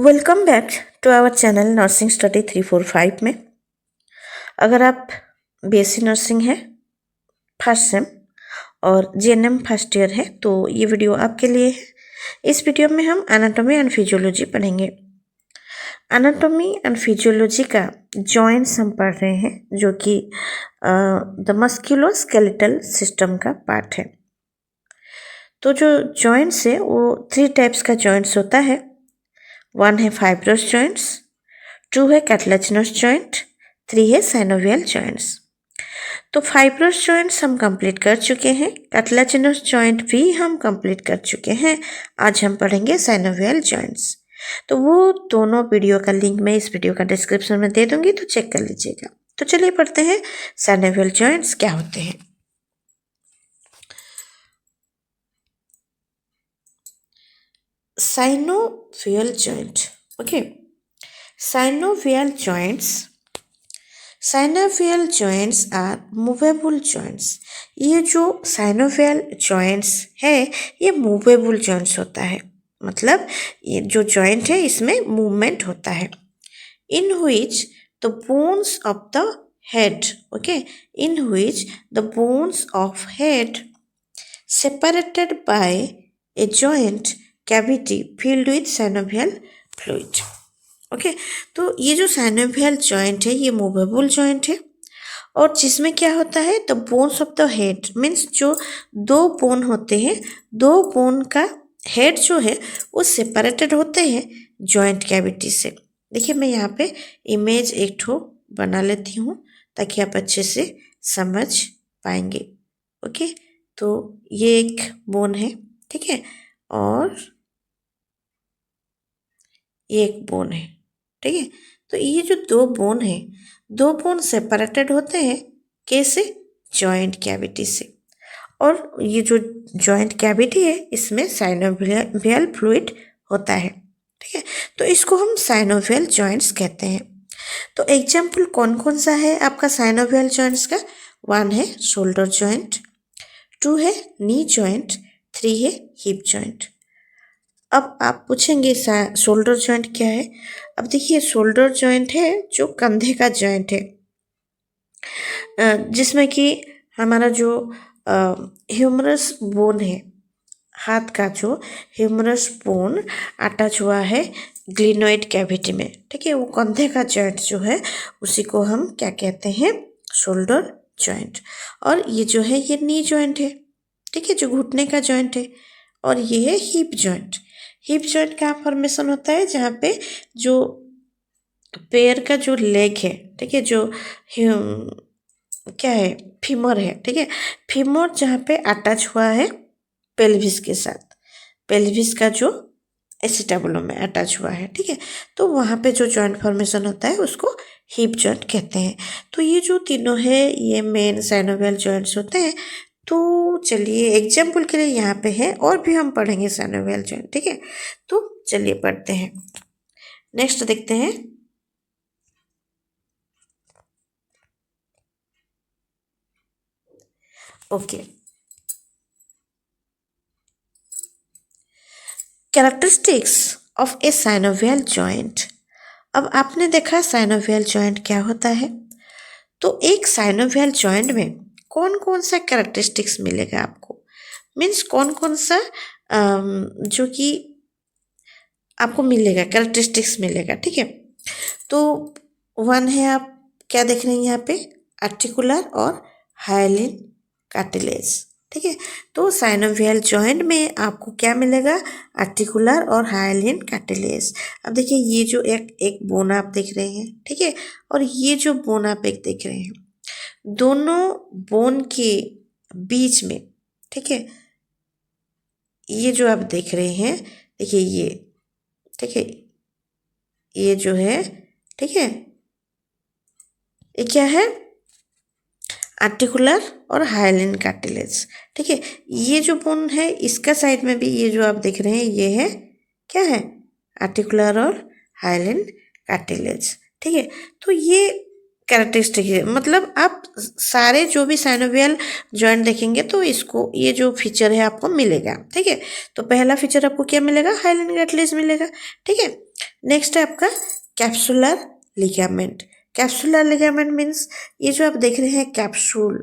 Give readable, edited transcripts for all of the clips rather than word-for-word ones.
Welcome back to our channel nursing study 345 में। अगर आप बीएससी नर्सिंग है फर्स्ट सेम और जीएनएम फर्स्ट ईयर है तो ये वीडियो आपके लिए है। इस वीडियो में हम एनाटॉमी एंड फिजियोलॉजी पढ़ेंगे। एनाटॉमी एंड फिजियोलॉजी का जॉइंट्स हम पढ़ रहे हैं जो कि द मस्कुलोस्केलेटल सिस्टम का पार्ट है। तो जो जॉइंट्स है वो 3 टाइप्स का जॉइंट्स होता है। 1 है फाइब्रस जॉइंट्स, 2 है कार्टिलेजिनस जॉइंट, 3 है साइनोवियल जॉइंट्स। तो फाइब्रस जॉइंट्स हम कंप्लीट कर चुके हैं, कार्टिलेजिनस जॉइंट भी हम कंप्लीट कर चुके हैं। आज हम पढ़ेंगे साइनोवियल जॉइंट्स। तो वो दोनों वीडियो का लिंक मैं इस वीडियो का डिस्क्रिप्शन में दे दूंगी, तो चेक कर लीजिएगा। तो चलिए पढ़ते हैं साइनोवियल जॉइंट्स क्या होते हैं। Synovial joint, okay. Synovial joints are movable joints. ये जो साइनोवियल जॉइंट्स है ये मूवेबल जॉइंट्स होता है, मतलब ये जो जॉइंट है इसमें मूवमेंट होता है। In which the bones of the head, okay, in which the bones of head separated by a joint cavity filled with synovial fluid, okay. तो ये जो साइनोवियल जॉइंट है ये मूवेबल जॉइंट है और जिसमें क्या होता है, the bones of the head means जो 2 बोन होते हैं, 2 बोन का हेड जो है वो सेपरेटेड होते हैं जॉइंट कैविटी से। देखिए मैं यहाँ पे इमेज एक ठो बना लेती हूँ ताकि आप अच्छे से समझ पाएंगे, ओके। तो ये एक बोन है, ठीक है, और ये एक बोन है, ठीक है। तो ये जो 2 बोन है, 2 बोन सेपरेटेड होते हैं कैसे, जॉइंट कैविटी से। और ये जो जॉइंट कैविटी है इसमें साइनोवियल फ्लूइड होता है, ठीक है। तो इसको हम साइनोवियल जॉइंट्स कहते हैं। तो एग्जाम्पल कौन कौन सा है आपका साइनोवियल जॉइंट्स का? 1 है शोल्डर जॉइंट, 2 है नी जॉइंट, 3 है हिप जॉइंट। अब आप पूछेंगे शोल्डर जॉइंट क्या है? अब देखिए शोल्डर जॉइंट है जो कंधे का जॉइंट है, जिसमें कि हमारा जो ह्यूमरस बोन है, हाथ का जो ह्यूमरस बोन अटैच हुआ है ग्लिनोइड कैविटी में, ठीक है। वो कंधे का जॉइंट जो है उसी को हम क्या कहते हैं, शोल्डर जॉइंट। और ये जो है ये नी जॉइंट है, ठीक है, जो घुटने का जॉइंट है। और ये है हिप जॉइंट। हिप जॉइंट का फॉर्मेशन होता है जहाँ पे जो पैर का जो लेग है, ठीक है, जो क्या है, फीमर है, ठीक है, फीमर जहाँ पे अटैच हुआ है पेल्विस के साथ, पेल्विस का जो एसिटाबुलम में अटैच हुआ है, ठीक है। तो वहाँ पे जो जॉइंट फॉर्मेशन होता है उसको हिप जॉइंट कहते हैं। तो ये जो तीनों है ये मेन साइनोवियल जॉइंट्स होते हैं। तो चलिए एग्जाम्पल के लिए यहाँ पे है, और भी हम पढ़ेंगे साइनोवियल जॉइंट, ठीक है। तो चलिए पढ़ते हैं, नेक्स्ट देखते हैं। Okay, characteristics of A synovial joint. अब आपने देखा साइनोवियल जॉइंट क्या होता है, तो एक साइनोवियल जॉइंट में कौन कौन सा कैरेक्टरिस्टिक्स मिलेगा आपको, मीन्स कौन कौन सा जो कि आपको मिलेगा, कैरेक्टरिस्टिक्स मिलेगा, ठीक है। तो 1 है, आप क्या देख रहे हैं यहाँ पे, आर्टिकुलर और हाइलिन कार्टिलेज, ठीक है। तो साइनोवियल जॉइंट में आपको क्या मिलेगा, आर्टिकुलर और हाइलिन कार्टिलेज। अब देखिए ये जो एक बोन आप देख रहे हैं, ठीक है, और ये जो बोन आप एक देख रहे हैं, दोनों बोन के बीच में, ठीक है, ये जो आप देख रहे हैं, देखिए ये, ठीक है, ये जो है, ठीक है, ये क्या है, आर्टिकुलर और हाइलिन कार्टिलेज, ठीक है। ये जो बोन है इसका साइड में भी ये जो आप देख रहे हैं ये है, क्या है, आर्टिकुलर और हाइलिन कार्टिलेज, ठीक है। तो ये कैरेक्टरिस्टिक है, मतलब आप सारे जो भी साइनोवियल जॉइंट देखेंगे तो इसको ये जो फीचर है आपको मिलेगा। ठीक है, तो पहला फीचर आपको क्या मिलेगा, हाइलेन कार्टिलेज मिलेगा। ठीक है, नेक्स्ट है आपका capsular ligament. Capsular ligament means ये जो आप देख रहे हैं कैप्सूल,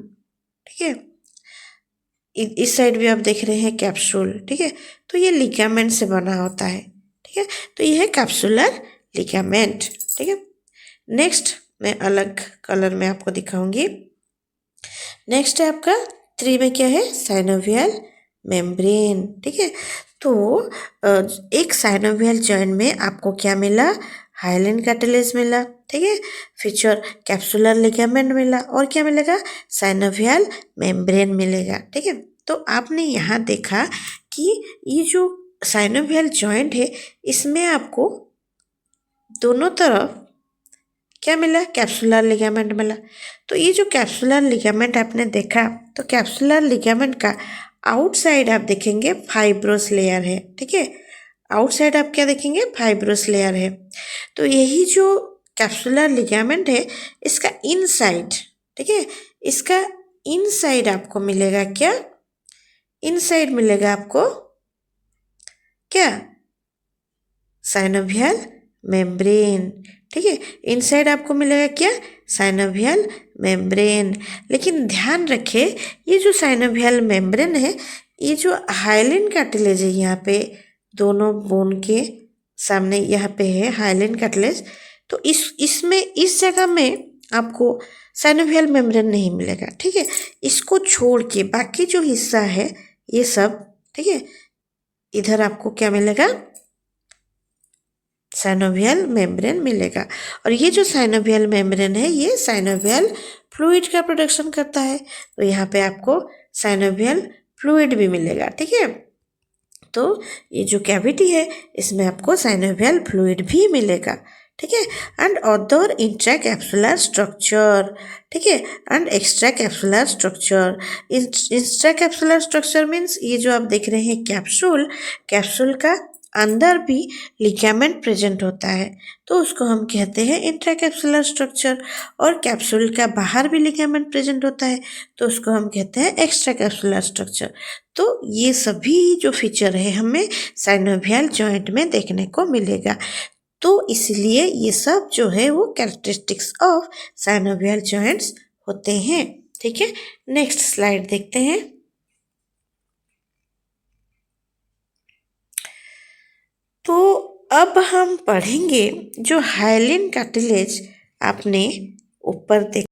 ठीक है, इस साइड भी आप देख रहे हैं कैप्सूल। ठीक है, तो ये लिगामेंट से बना होता है। ठीक है, तो ये है कैप्सुलर लिगामेंट। ठीक है, नेक्स्ट मैं अलग कलर में आपको दिखाऊंगी। नेक्स्ट है आपका 3 में क्या है, साइनोवियल मेम्ब्रेन। ठीक है, तो एक साइनोवियल जॉइंट में आपको क्या मिला, हाइलेन कार्टिलेज मिला। ठीक है, फीचर कैप्सुलर लिगामेंट मिला और क्या मिलेगा, साइनोवियल मेम्ब्रेन मिलेगा। ठीक है, तो आपने यहाँ देखा कि ये जो साइनोवियल जॉइंट है इसमें आपको दोनों तरफ क्या मिला, कैप्सुलर लिगामेंट मिला। तो ये जो कैप्सुलर लिगामेंट आपने देखा, तो कैप्सुलर लिगामेंट का आउटसाइड आप देखेंगे फाइब्रोस लेयर है। ठीक है, आउटसाइड आप क्या देखेंगे, फाइब्रोस लेयर है। तो यही जो कैप्सुलर लिगामेंट है इसका इनसाइड, ठीक है, इसका इनसाइड आपको मिलेगा क्या, इनसाइड मिलेगा आपको क्या, साइनोवियल मेम्ब्रेन। ठीक है, इनसाइड आपको मिलेगा क्या, साइनोवियल मेम्ब्रेन। लेकिन ध्यान रखें ये जो साइनोवियल मेम्ब्रेन है, ये जो हाइलेन कार्टिलेज है यहाँ पे दोनों बोन के सामने यहाँ पे है हाइलेन कार्टिलेज, तो इसमें इस जगह में आपको साइनोवियल मेम्ब्रेन नहीं मिलेगा। ठीक है, इसको छोड़ के बाकी जो हिस्सा है ये सब, ठीक है, इधर आपको क्या मिलेगा, साइनोवियल मेम्ब्रेन मिलेगा। और ये जो साइनोवियल मेम्ब्रेन है ये साइनोवियल फ्लूइड का प्रोडक्शन करता है, तो यहाँ पे आपको साइनोवियल फ्लूइड भी मिलेगा। ठीक है, तो ये जो कैविटी है इसमें आपको साइनोवियल फ्लूइड भी मिलेगा। ठीक है, and other intra capsular structure. ठीक है, and extra capsular structure. Intra capsular structure means ये जो आप देख रहे हैं कैप्सूल, कैप्सूल का अंदर भी लिगामेंट प्रेजेंट होता है तो उसको हम कहते हैं इंट्राकैप्सुलर स्ट्रक्चर, और कैप्सूल का बाहर भी लिगामेंट प्रेजेंट होता है तो उसको हम कहते हैं एक्स्ट्रा कैप्सुलर स्ट्रक्चर। तो ये सभी जो फीचर है हमें साइनोवियल जॉइंट में देखने को मिलेगा, तो इसलिए ये सब जो है वो कैरेक्टरिस्टिक्स ऑफ साइनोवियल जॉइंट्स होते हैं। ठीक है, नेक्स्ट स्लाइड देखते हैं। तो अब हम पढ़ेंगे जो हाइलेन कार्टिलेज आपने ऊपर